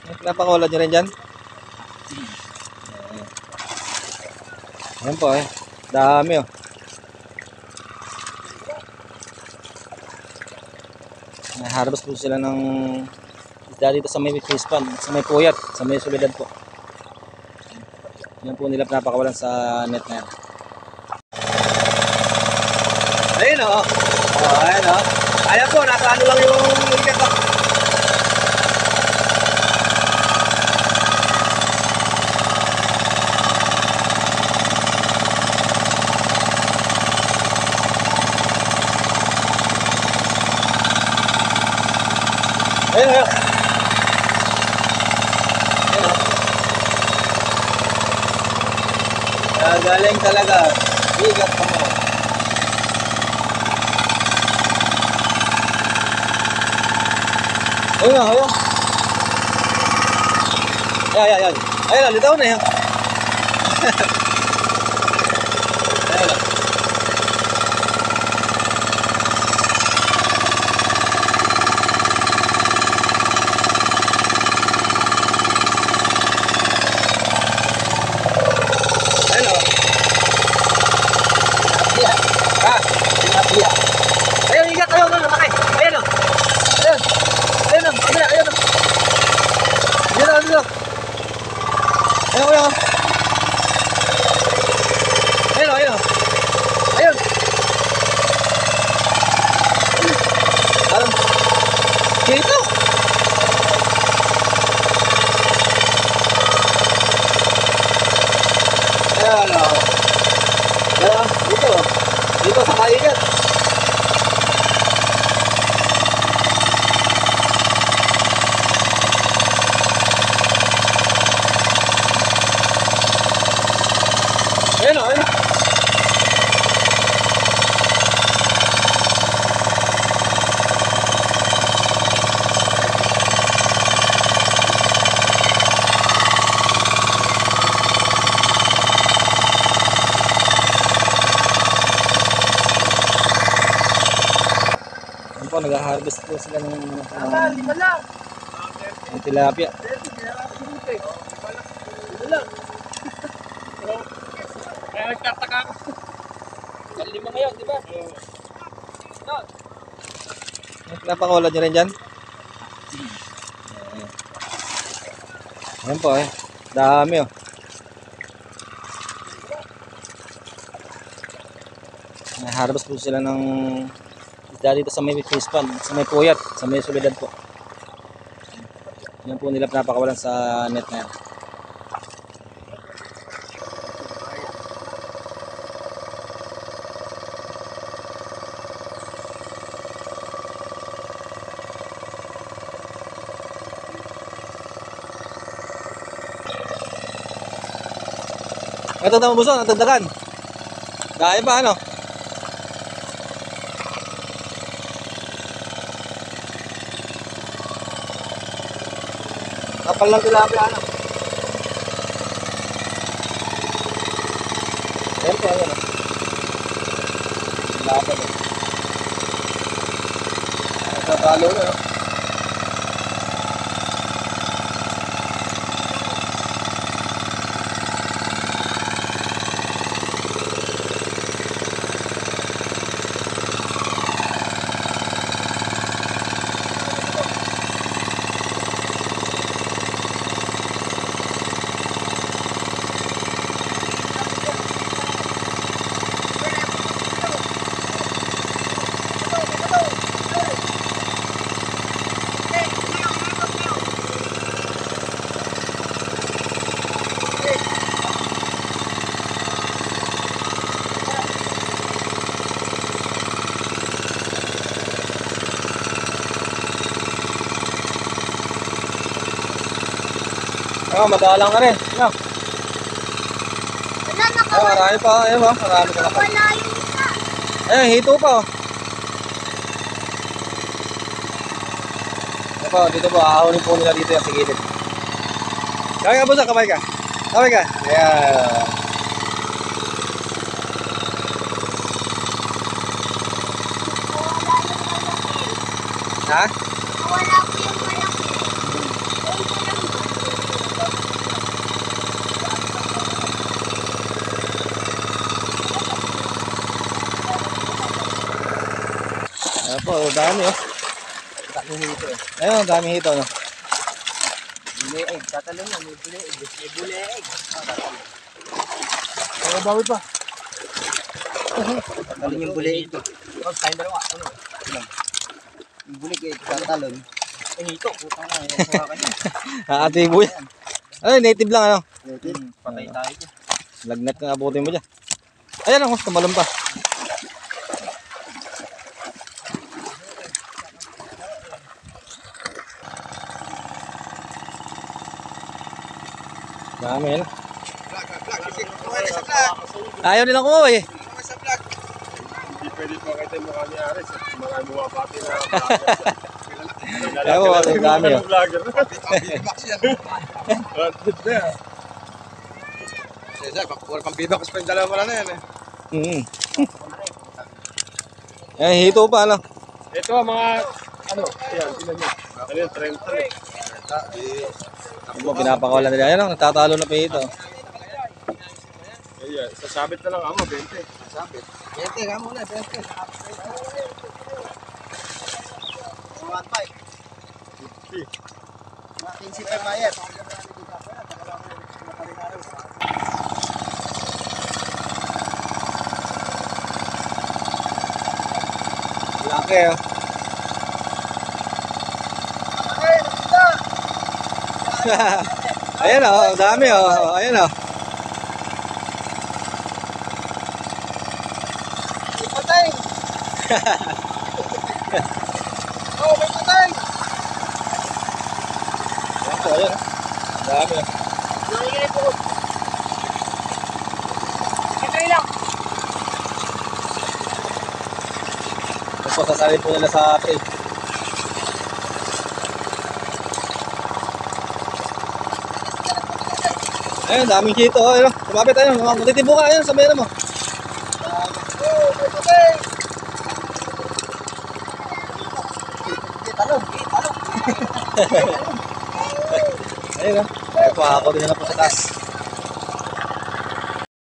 Napakawalan nyo rin dyan. Ayan po eh. Dami oh. Harvest po sila ng isda dito sa may fish pond, sa may puyat, sa may Soledad po. Yan po nila pinapakawalan sa net na yan. Ayun oh. Oh, ayun oh. Ayan po, nasa ano lang yung ikat oh. Ayun, ayun. Galing talaga. Bigat pa mo. Ayun, ayun. Ayun, ayun. Ayun, litaw na yan. Ayun. Ayun, ikat. Ayun, nakay. Ayun o. Ayun. Ayun o. Ayun o. Ayun o. Ayun o. Ayun o. Ayun o. Ayun o. Ayun o. Ayun. Ayun. Dito. Ayun o. Ayun. Dito. Dito sa kaigat. Ayun o, ayun. Ayun po, nag-harvest po sila ng tilapia. Kaya nagtataka ako. Lima ngayon, di ba? Napakawalan nyo rin dyan. Ayan po eh. Dami oh. Harvest po sila ng isda dito sa may fish pond, sa may puyat, sa may Soledad po. Yan po nila pinapakawalan sa net na yan. Ito na buso, natagdagan. Dahil pa ano? Kapal lang tilapia ano? Ayan po, ayan. Tilapia na. Natalo na. Oh, madalang ka rin. Ano? Wala, nakawala. Marami pa. Ayun ba? Marami pa. Wala yung isa. Ayun, hito pa oh. Ito po, dito po. Ahawin po nila dito yung sa gilid. Kamay ka busa, kamay ka. Kamay ka. Ayan. Ha? Wala ko yung malaki. Ayun ko lang ba? Oh, dami oh. Tatlong hito eh. Ayun, dami hito no. Buleeg. Tatalon yan. May buleeg. May buleeg. Ay, bawi pa. Tatalon yung buleeg. Oh, tayo dalawa. Ano? Yung buleeg eh. Tatalon. Yung hito. Putang na. Yung hawakan niya. Ate Buya. Ay, native lang ano. Patay tayo dyan. Lagnat na abutin mo dyan. Ayan ako, tumalon pa. Dami yan. Ayaw nilang kumuha eh. Hindi pwede pakita yung mukha ni Ares. Marami mabati na. Ayaw mo, ang dami oh. Vlogger. Good na. Wala pang bida kasi pa yung dalawa na yan eh. Eh, hito pa ano. Ito mga, ano, yan, tinan nyo. Ano yung 30 eh. Ano, pinapakawalan nila. Ayan oh, nagtatalo na pa hito. Ayan, sasabit na lang ama, 20. Sabit. Bente ka muna. Bente. 1.5. 15 pa bayad. Laki oh. Ayan oh, dami oh. Ayan oh. May patay. Oh, may patay. Ayan oh, ayan oh. Dami oh. Nakikita po. Patay lang. Tapos sasalin po nila sa tray. Ayun, daming hito oh. Ayun, kumapit tayo. Matitibo ka ayun sa meron mo. Oh, may patay. Talong. Ayun oh. Ayun po, ako din na po sa taas.